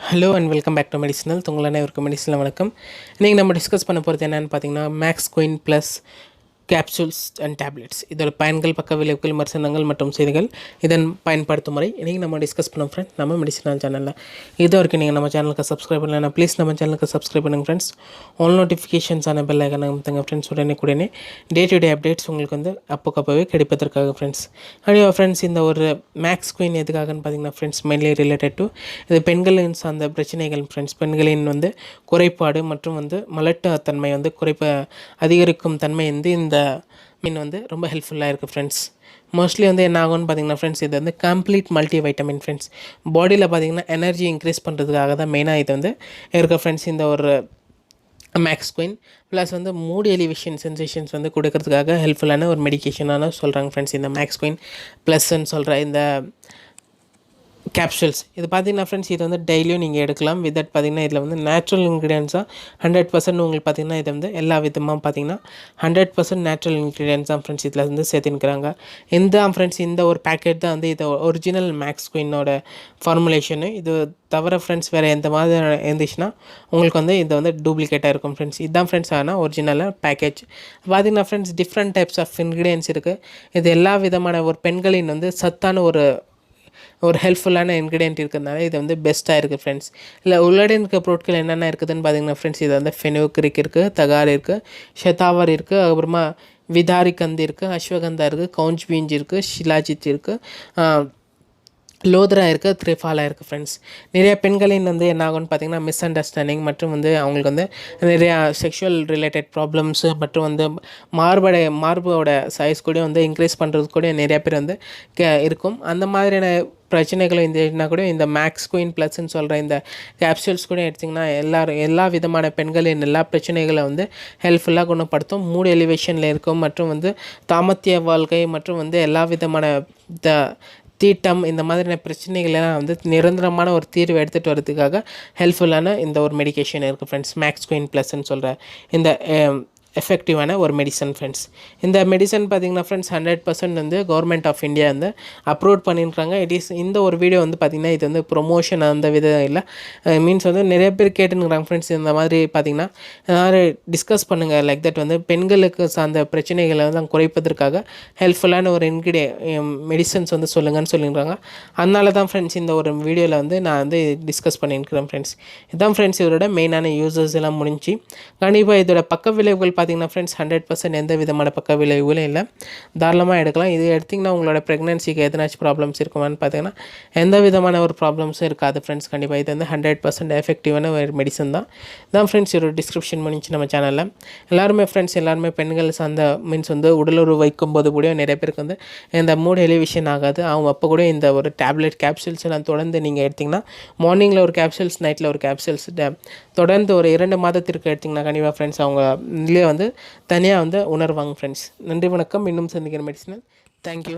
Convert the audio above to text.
Hello and welcome back to medicinal. உங்களை அனைவருக்கும் medicinal வணக்கம். இன்றைக்கி நம்ம டிஸ்கஸ் பண்ண போகிறது என்னென்னு பார்த்தீங்கன்னா, Max Queen Plus capsules and tablets இதோட பயன்கள், பக்க விளைவுகள், விமர்சனங்கள் மற்றும் செய்திகள், இதன் பயன்படுத்தும் முறை இன்றைக்கி நம்ம டிஸ்கஸ் பண்ணோம் ஃப்ரெண்ட் நம்ம மெடிசினல் சேனலில். இது வரைக்கும் நீங்கள் நம்ம சேனலுக்கு சப்ஸ்கிரைப் பண்ணலாம், ப்ளீஸ் நம்ம சேனலுக்கு சப்ஸ்கிரைப் பண்ணுங்கள் ஃப்ரெண்ட்ஸ். ஆல் நோட்டிஃபிகேஷன்ஸான பெல் ஐக்கான அமுத்துங்க ஃப்ரெண்ட்ஸ். உடனே டே டு டே அப்டேட்ஸ் உங்களுக்கு வந்து அப்போக்கப்போவே கிடைப்பதற்காக ஃப்ரெண்ட்ஸ். அப்படியே ஃப்ரெண்ட்ஸ், இந்த ஒரு மேக்ஸ் குயின் எதுக்காகன்னு பார்த்தீங்கன்னா ஃப்ரெண்ட்ஸ், மெயின்லி ரிலேட்டட் டு இது பெண்களின் சார்ந்த பிரச்சனைகள் ஃப்ரெண்ட்ஸ். பெண்களின் வந்து குறைபாடு மற்றும் வந்து மலட்டுத்தன்மை வந்து அதிகரிக்கும் தன்மை வந்து இந்த மீன் வந்து ரொம்ப ஹெல்ப்ஃபுல்லாக இருக்குது ஃப்ரெண்ட்ஸ். மோஸ்ட்லி வந்து என்ன ஆகும்னு பார்த்தீங்கன்னா ஃப்ரெண்ட்ஸ், இது வந்து கம்ப்ளீட் மல்டி வைட்டமின் ஃப்ரெண்ட்ஸ். பாடியில் பார்த்தீங்கன்னா எனர்ஜி இன்க்ரீஸ் பண்ணுறதுக்காக தான் மெயினாக இது வந்து இருக்க ஃப்ரெண்ட்ஸ். இந்த ஒரு மேக்ஸ் குயின் ப்ளஸ் வந்து மூட் எலிவேஷன் சென்சேஷன்ஸ் வந்து கொடுக்கறதுக்காக ஹெல்ப்ஃபுல்லான ஒரு மெடிக்கேஷனான சொல்கிறாங்க ஃப்ரெண்ட்ஸ். இந்த மேக்ஸ் குயின் ப்ளஸ்ன்னு சொல்கிற இந்த கேப்சூல்ஸ் இது பார்த்தீங்கன்னா ஃப்ரெண்ட்ஸ், இது வந்து டெய்லியும் நீங்கள் எடுக்கலாம். வித் தட் பார்த்தீங்கன்னா இதில் வந்து நேச்சுரல் இன்க்ரீடியன்ஸாக 100% உங்களுக்கு பார்த்தீங்கன்னா இது வந்து எல்லா விதமாக பார்த்தீங்கன்னா 100% நேச்சுரல் இன்க்ரீடியன்ஸ் தான் ஃப்ரெண்ட்ஸ் இதில் வந்து சேர்த்துக்கிறாங்க. இந்த ஃப்ரெண்ட்ஸ் இந்த ஒரு பேக்கெட் தான் வந்து இது ஒரிஜினல் மேக்ஸ் குயினோட ஃபார்முலேஷனு. இது தவிர ஃப்ரெண்ட்ஸ் வேறு எந்த மாதிரி இருந்துச்சுன்னா உங்களுக்கு வந்து இது வந்து டூப்ளிகேட்டாக இருக்கும் ஃப்ரெண்ட்ஸ். இதுதான் ஃப்ரெண்ட்ஸ் ஆனால் ஒரிஜினலாக பேக்கேஜ் பார்த்தீங்கன்னா friends, different types of ingredients இருக்குது. இது எல்லா விதமான ஒரு பெண்களின் வந்து சத்தான ஒரு ஹெல்ப்ஃபுல்லான இன்க்ரீடியன்ட் இருக்கிறதுனால இது வந்து பெஸ்ட்டாக இருக்குது ஃப்ரெண்ட்ஸ். இல்லை உள்ளே இருக்க பொருட்கள் என்னென்ன இருக்குதுன்னு பார்த்தீங்கன்னா ஃப்ரெண்ட்ஸ், இது வந்து ஃபெனுக்ரிக் இருக்குது, தகார் இருக்குது, ஷெதாவர் இருக்குது, அப்புறமா விதாரிகந்த் இருக்குது, அஸ்வகந்தா இருக்குது, கவுஞ்ச் பீஞ்ச் இருக்குது, ஷிலாஜித் இருக்குது, லோத்ரா இருக்குது, த்ரிஃபாலா இருக்குது ஃப்ரெண்ட்ஸ். நிறைய பெண்களின் வந்து என்ன ஆகும்னு பார்த்தீங்கன்னா மிஸ் அண்டர்ஸ்டாண்டிங் மற்றும் வந்து அவங்களுக்கு வந்து நிறையா செக்ஷுவல் ரிலேட்டட் ப்ராப்ளம்ஸு மற்றும் வந்து மார்போட சைஸ் கூட வந்து இன்க்ரீஸ் பண்ணுறது கூட நிறைய பேர் வந்து இருக்கும். அந்த மாதிரியான பிரச்சனைகளும் இருந்துச்சுன்னா கூட இந்த மேக்ஸ் குயின் ப்ளஸ்ன்னு சொல்கிற இந்த கேப்சூல்ஸ் கூட எடுத்திங்கன்னா எல்லா விதமான பெண்களின் எல்லா பிரச்சனைகளை வந்து ஹெல்ப்ஃபுல்லாக குணப்படுத்தும். மூட் எலிவேஷனில் இருக்கும் மற்றும் வந்து தாமத்திய வாழ்க்கை மற்றும் வந்து எல்லா விதமான தீட்டம் இந்த மாதிரியான பிரச்சனைகளெல்லாம் வந்து நிரந்தரமான ஒரு தீர்வு எடுத்துகிட்டு வரதுக்காக ஹெல்ப்ஃபுல்லான இந்த ஒரு மெடிக்கேஷன் இருக்குது ஃப்ரெண்ட்ஸ். மேக்ஸ் குயின் ப்ளஸ்ன்னு சொல்கிற இந்த எஃபெக்டிவான ஒரு மெடிசன் ஃப்ரெண்ட்ஸ். இந்த மெடிசன் பார்த்திங்கன்னா ஃப்ரெண்ட்ஸ் 100% வந்து கவர்மெண்ட் ஆஃப் இந்தியா வந்து அப்ரூவ் பண்ணியிருக்காங்க. இந்த ஒரு வீடியோ வந்து பார்த்திங்கன்னா இது வந்து ப்ரொமோஷன் அந்த விதம் இல்லை, மீன்ஸ் வந்து நிறைய பேர் கேட்டுனுக்குறாங்க ஃப்ரெண்ட்ஸ். இந்த மாதிரி பார்த்திங்கன்னா யார் டிஸ்கஸ் பண்ணுங்கள் லைக் தட் வந்து பெண்களுக்கு சார்ந்த பிரச்சனைகளை வந்து குறைப்பதற்காக ஹெல்ப்ஃபுல்லான ஒரு மெடிசன்ஸ் வந்து சொல்லுங்கன்னு சொல்லியிருக்காங்க. அதனால தான் ஃப்ரெண்ட்ஸ் இந்த ஒரு வீடியோவில் வந்து நான் வந்து டிஸ்கஸ் பண்ணியிருக்கிறேன் ஃப்ரெண்ட்ஸ். இதுதான் ஃப்ரெண்ட்ஸ் இதோட மெயினான யூசர்ஸ் எல்லாம் முடிஞ்சு. கண்டிப்பாக இதோட பக்க விளைவுகள் பார்த்தீங்கன்னா ஃப்ரெண்ட்ஸ் 100% எந்த விதமான பக்க விளைவுகளும் இல்லை, தாராளமாக எடுக்கலாம். இது எடுத்திங்கன்னா உங்களோட ப்ரெக்னன்சிக்கு எதனாச்சும் ப்ராப்ளம்ஸ் இருக்குமான்னு பார்த்தீங்கன்னா எந்த விதமான ஒரு ப்ராப்ளம்ஸும் இருக்காது ஃப்ரெண்ட்ஸ். கண்டிப்பாக இது வந்து 100% எஃபெக்டிவான ஒரு மெடிசன் தான் ஃப்ரெண்ட்ஸ். ஒரு டிஸ்கிரிப்ஷன் பண்ணிச்சு நம்ம சேனலில். எல்லாருமே பெண்கள் சார்ந்த மீன்ஸ் வந்து உடலுறவு வைக்கும்போது கூட நிறைய பேருக்கு வந்து இந்த மூட் எலிவேஷன் ஆகாது. அவங்க அப்போ கூட இந்த ஒரு டேப்லெட் கேப்சூல்ஸ் எல்லாம் தொடர்ந்து நீங்கள் எடுத்திங்கன்னா மார்னிங்கில் ஒரு கேப்சூல்ஸ், நைட்டில் ஒரு கேப்சூல்ஸ் தொடர்ந்து ஒரு 2 மாதத்திற்கு எடுத்திங்கன்னா கண்டிப்பாக ஃப்ரெண்ட்ஸ் அவங்க வந்து தனியாக வந்து உணர்வாங்க ஃப்ரெண்ட்ஸ். நன்றி, வணக்கம். இன்னும் சந்திக்கிற மெடிசனல். தேங்க்யூ.